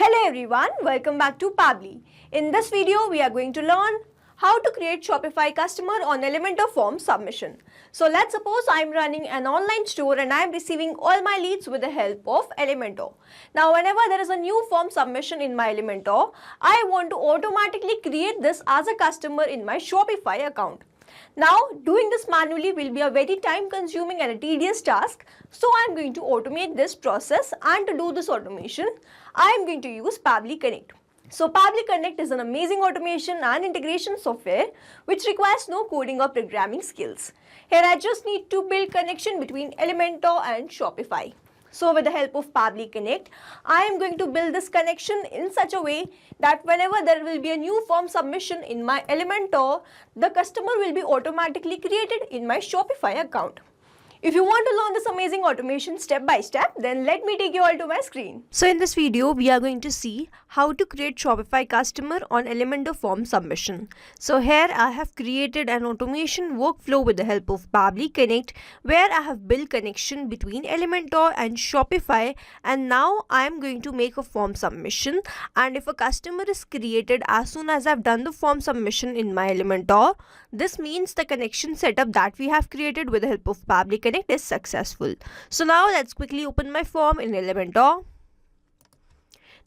Hello everyone, welcome back to Pabbly. In this video, we are going to learn how to create Shopify customer on Elementor form submission. So let's suppose I'm running an online store and I'm receiving all my leads with the help of Elementor. Now whenever there is a new form submission in my Elementor, I want to automatically create this as a customer in my Shopify account. Now, doing this manually will be a very time consuming and a tedious task. So, I am going to automate this process, and to do this automation, I am going to use Pabbly Connect. So, Pabbly Connect is an amazing automation and integration software which requires no coding or programming skills. Here, I just need to build connection between Elementor and Shopify. So with the help of Pabbly Connect, I am going to build this connection in such a way that whenever there will be a new form submission in my Elementor, the customer will be automatically created in my Shopify account. If you want to learn this amazing automation step by step, then let me take you all to my screen. So in this video, we are going to see how to create Shopify customer on Elementor form submission. So here I have created an automation workflow with the help of Pabbly Connect, where I have built connection between Elementor and Shopify, and now I am going to make a form submission. And if a customer is created as soon as I've done the form submission in my Elementor, this means the connection setup that we have created with the help of Pabbly Connect is successful. So now let's quickly open my form in Elementor.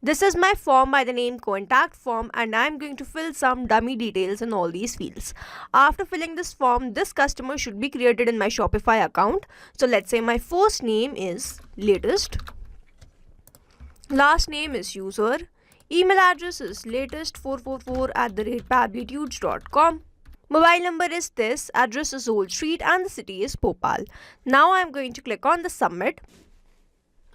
This is my form by the name contact form, and I am going to fill some dummy details in all these fields. After filling this form, this customer should be created in my Shopify account. So let's say my first name is latest, last name is user, email address is latest444@pabblytudes.com. Mobile number is this, address is Old Street, and the city is Bhopal. Now I am going to click on the submit.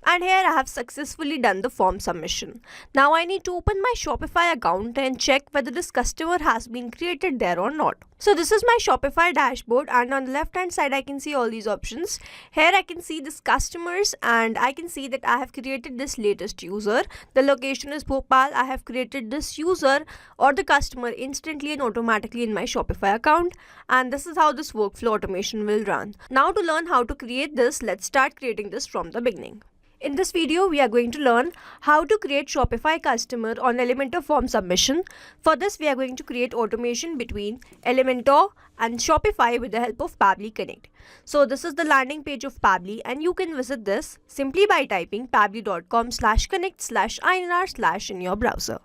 And here I have successfully done the form submission. Now I need to open my Shopify account and check whether this customer has been created there or not. So this is my Shopify dashboard, and on the left hand side I can see all these options. Here I can see this customers, and I can see that I have created this latest user. The location is Bhopal. I have created this user or the customer instantly and automatically in my Shopify account, and this is how this workflow automation will run. Now to learn how to create this, let's start creating this from the beginning. In this video, we are going to learn how to create Shopify customer on Elementor form submission. For this, we are going to create automation between Elementor and Shopify with the help of Pabbly Connect. So this is the landing page of Pabbly, and you can visit this simply by typing pabbly.com/connect/inr/ in your browser.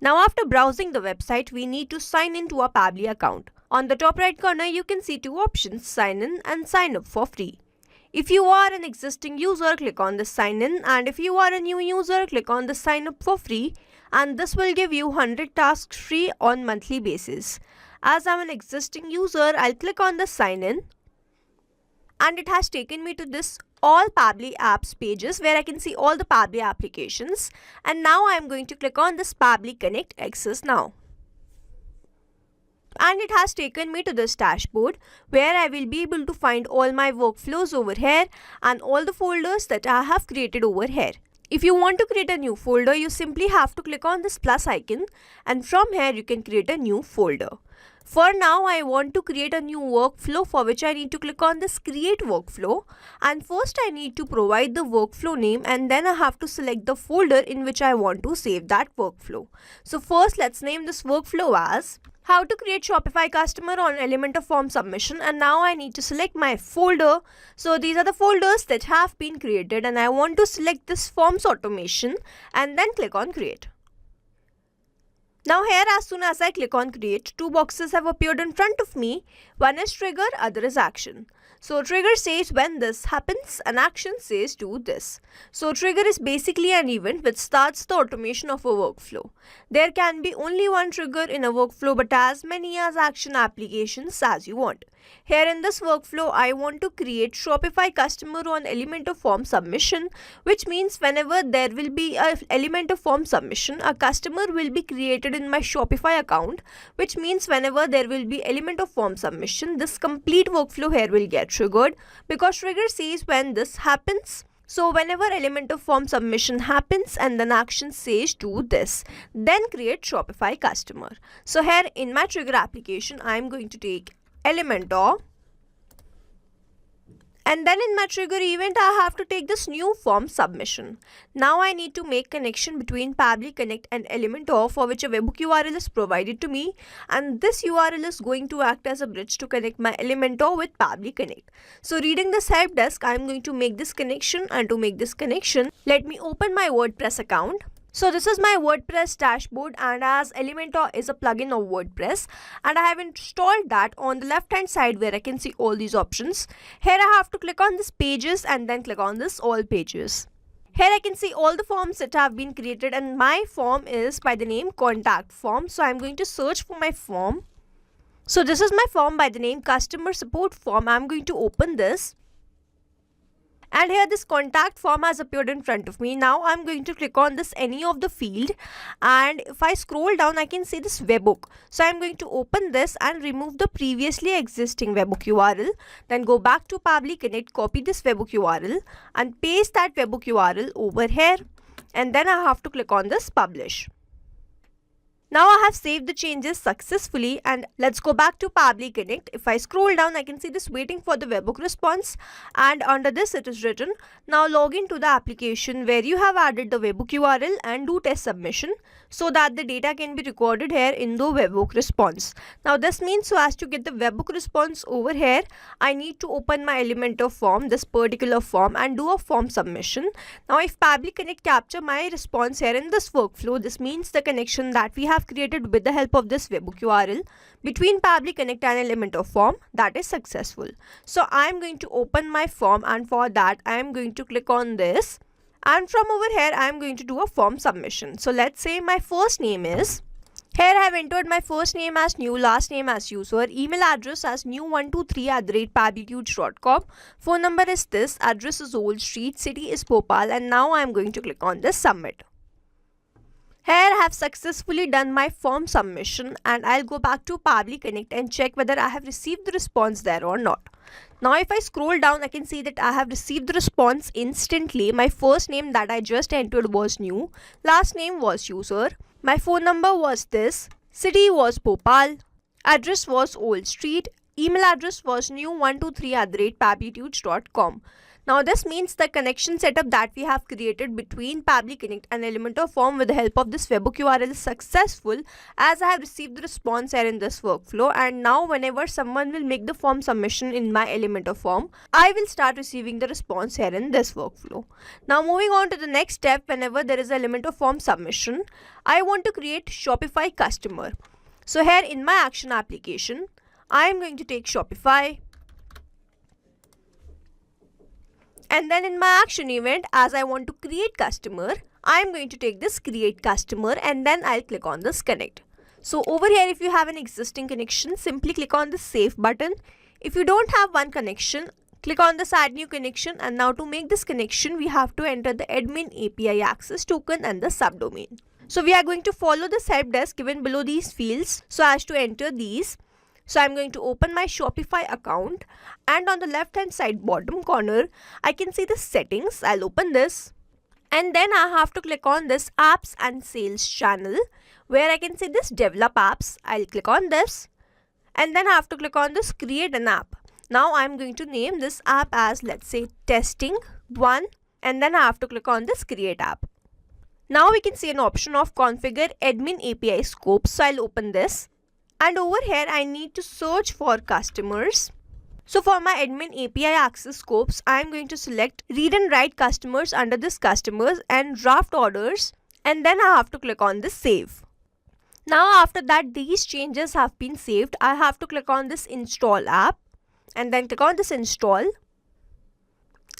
Now after browsing the website, we need to sign in to our Pabbly account. On the top right corner, you can see two options, sign in and sign up for free. If you are an existing user, click on the sign in, and if you are a new user, click on the sign up for free, and this will give you 100 tasks free on monthly basis. As I'm an existing user, I'll click on the sign in, and it has taken me to this all Pabbly apps pages where I can see all the Pabbly applications, and now I'm going to click on this Pabbly Connect Access Now. And it has taken me to this dashboard where I will be able to find all my workflows over here and all the folders that I have created over here. If you want to create a new folder, you simply have to click on this plus icon, and from here you can create a new folder. For now, I want to create a new workflow, for which I need to click on this create workflow, and first I need to provide the workflow name, and then I have to select the folder in which I want to save that workflow. So first let's name this workflow as how to create Shopify customer on Elementor form submission, and now I need to select my folder. So these are the folders that have been created, and I want to select this forms automation and then click on create. Now here, as soon as I click on create, two boxes have appeared in front of me. One is trigger, other is action. So trigger says when this happens, and action says do this. So trigger is basically an event which starts the automation of a workflow. There can be only one trigger in a workflow, but as many as action applications as you want. Here in this workflow, I want to create Shopify customer on Elementor form submission, which means whenever there will be a Elementor form submission, a customer will be created in my Shopify account, which means whenever there will be Elementor form submission, this complete workflow here will get triggered, because trigger says when this happens. So whenever Elementor form submission happens and then action says do this, then create Shopify customer. So here in my trigger application, I am going to take Elementor And then in my trigger event, I have to take this new form submission. Now I need to make connection between Pabbly Connect and Elementor, for which a webhook URL is provided to me, and this URL is going to act as a bridge to connect my Elementor with Pabbly Connect. So reading this help desk, I am going to make this connection, and to make this connection, let me open my WordPress account. So this is my WordPress dashboard, and as Elementor is a plugin of WordPress, and I have installed that on the left hand side where I can see all these options. Here I have to click on this pages and then click on this all pages. Here I can see all the forms that have been created, and my form is by the name contact form. So I'm going to search for my form. So this is my form by the name customer support form. I'm going to open this. And here this contact form has appeared in front of me. Now I'm going to click on this any of the field, and if I scroll down I can see this webhook. So I'm going to open this and remove the previously existing webhook URL. Then go back to Pabbly Connect, copy this webhook URL and paste that webhook URL over here, and then I have to click on this publish. Now I have saved the changes successfully, and let's go back to Pabbly Connect. If I scroll down, I can see this waiting for the webhook response, and under this it is written, now log into the application where you have added the webhook URL and do test submission so that the data can be recorded here in the webhook response. Now this means, so as to get the webhook response over here, I need to open my Elementor form, this particular form, and do a form submission. Now if Pabbly Connect capture my response here in this workflow, this means the connection that we have created with the help of this webhook URL between Pabbly Connect and Elementor form, that is successful. So I am going to open my form, and for that I am going to click on this, and from over here I am going to do a form submission. So let's say my first name is, here I have entered my first name as new, last name as user, email address as new123@pabblytudes.com, phone number is this, address is Old Street, city is Bhopal, and now I am going to click on this submit. Here I have successfully done my form submission, and I'll go back to Pabbly Connect and check whether I have received the response there or not. Now if I scroll down, I can see that I have received the response instantly. My first name that I just entered was new, last name was user, my phone number was this, city was Bhopal, address was Old Street, email address was new123@pabblytudes.com. Now this means the connection setup that we have created between Pabbly Connect and Elementor form with the help of this webhook URL is successful, as I have received the response here in this workflow, and now whenever someone will make the form submission in my Elementor form, I will start receiving the response here in this workflow. Now moving on to the next step, whenever there is an Elementor form submission, I want to create Shopify customer. So here in my action application, I am going to take Shopify. And then in my action event, as I want to create customer, I am going to take this create customer, and then I'll click on this connect. So over here, if you have an existing connection, simply click on the save button. If you don't have one connection, click on this add new connection, and now to make this connection, we have to enter the admin API access token and the subdomain. So we are going to follow this help desk given below these fields so as to enter these. So I'm going to open my Shopify account, and on the left hand side bottom corner, I can see the settings. I'll open this, and then I have to click on this apps and sales channel where I can see this develop apps. I'll click on this, and then I have to click on this create an app. Now I'm going to name this app as, let's say, testing 1, and then I have to click on this create app. Now we can see an option of configure admin API scope. So I'll open this. And over here, I need to search for customers. So for my admin API access scopes, I am going to select read and write customers under this customers and draft orders. And then I have to click on this save. Now after that these changes have been saved, I have to click on this install app. And then click on this install.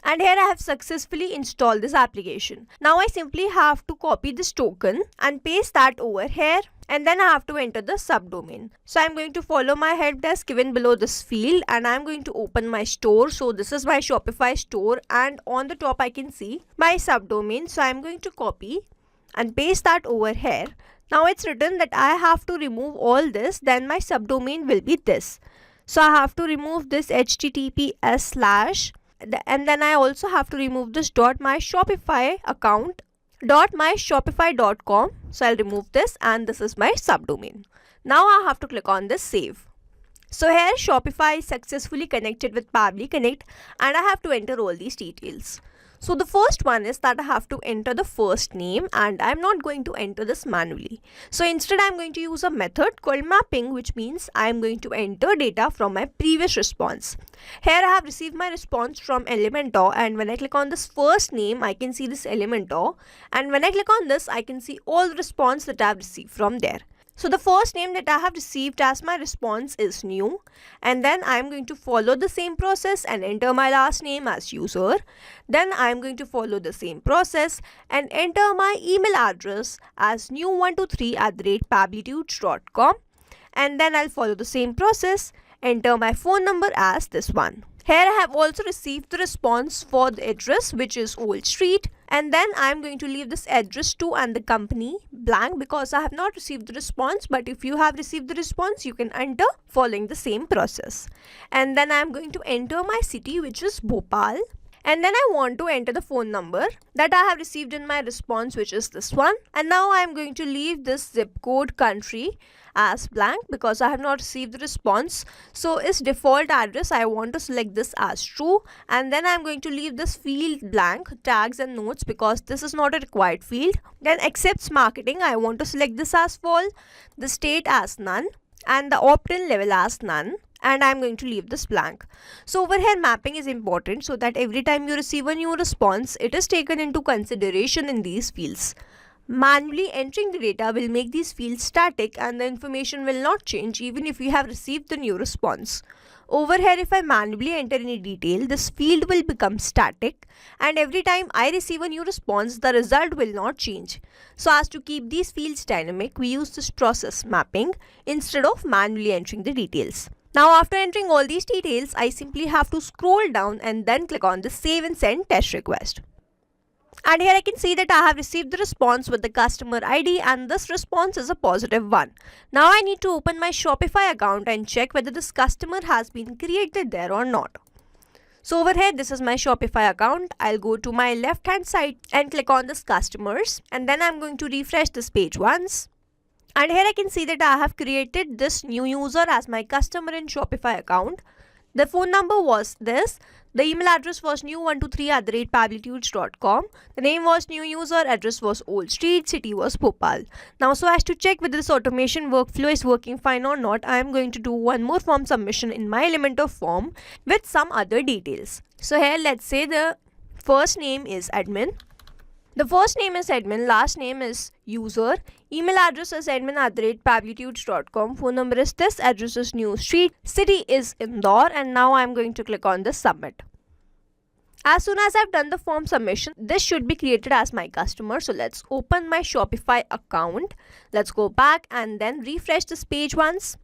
And here I have successfully installed this application. Now I simply have to copy this token and paste that over here, and then I have to enter the subdomain. So I'm going to follow my help desk given below this field, and I'm going to open my store. So this is my Shopify store, and on the top I can see my subdomain. So I'm going to copy and paste that over here. Now it's written that I have to remove all this, then my subdomain will be this. So I have to remove this https/ and then I also have to remove this .myshopify account .myshopify.com. So I'll remove this, and this is my subdomain. Now I have to click on this save. So here Shopify is successfully connected with Pabbly Connect and I have to enter all these details. So the first one is that I have to enter the first name and I'm not going to enter this manually. So instead I'm going to use a method called mapping, which means I'm going to enter data from my previous response. Here I have received my response from Elementor, and when I click on this first name I can see this Elementor, and when I click on this I can see all the response that I have received from there. So the first name that I have received as my response is new, and then I am going to follow the same process and enter my last name as user. Then I am going to follow the same process and enter my email address as new123@pabblitudes.com, and then I'll follow the same process, enter my phone number as this one. Here I have also received the response for the address, which is Old Street, and then I am going to leave this address to and the company blank because I have not received the response, but if you have received the response you can enter following the same process. And then I am going to enter my city, which is Bhopal, and then I want to enter the phone number that I have received in my response, which is this one. And now I am going to leave this zip code country as blank because I have not received the response. So its default address I want to select this as true, and then I am going to leave this field blank, tags and notes, because this is not a required field. Then accepts marketing I want to select this as false, the state as none, and the opt-in level as none, and I'm going to leave this blank. So over here mapping is important so that every time you receive a new response it is taken into consideration in these fields. Manually entering the data will make these fields static and the information will not change even if you have received the new response. Over here if I manually enter any detail, this field will become static, and every time I receive a new response the result will not change. So as to keep these fields dynamic, we use this process mapping instead of manually entering the details. Now after entering all these details, I simply have to scroll down and then click on the save and send test request. And here I can see that I have received the response with the customer ID, and this response is a positive one. Now I need to open my Shopify account and check whether this customer has been created there or not. So over here this is my Shopify account. I'll go to my left hand side and click on this customers, and then I'm going to refresh this page once. And here I can see that I have created this new user as my customer in Shopify account. The phone number was this. The email address was new123@pabblitudes.com. The name was new user, address was Old Street, city was Bhopal. Now so as to check whether this automation workflow is working fine or not, I am going to do one more form submission in my Elementor form with some other details. So here let's say the first name is admin. The first name is admin, last name is user, email address is admin@pabblitudes.com, phone number is this, address is New Street, city is Indore, and now I am going to click on the submit. As soon as I've done the form submission, this should be created as my customer. So let's open my Shopify account. Let's go back and then refresh this page once.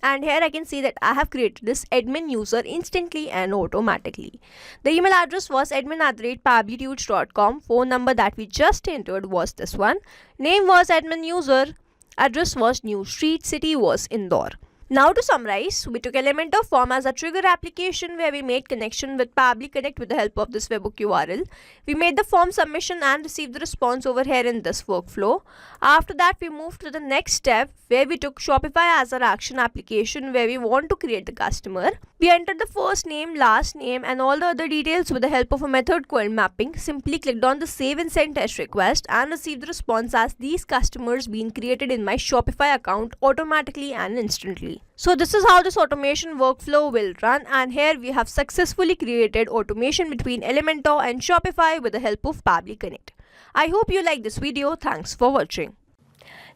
And here I can see that I have created this admin user instantly and automatically. The email address was admin@pabblitudes.com. Phone number that we just entered was this one. Name was admin user. Address was New Street. City was Indore. Now to summarize, we took Elementor form as a trigger application where we made connection with Pabbly Connect with the help of this webhook URL. We made the form submission and received the response over here in this workflow. After that, we moved to the next step where we took Shopify as our action application where we want to create the customer. We entered the first name, last name and all the other details with the help of a method called mapping. Simply clicked on the save and send test request and received the response as these customers being created in my Shopify account automatically and instantly. So this is how this automation workflow will run, and here we have successfully created automation between Elementor and Shopify with the help of Pabbly Connect. I hope you like this video. Thanks for watching.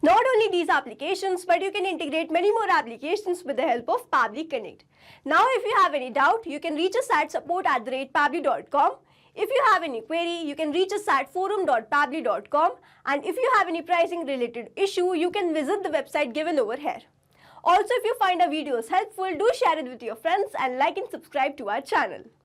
Not only these applications, but you can integrate many more applications with the help of Pabbly Connect. Now if you have any doubt, you can reach us at support@pabbly.com. If you have any query, you can reach us at forum.pabbly.com, and if you have any pricing related issue, you can visit the website given over here. Also, if you find our videos helpful, do share it with your friends and like and subscribe to our channel.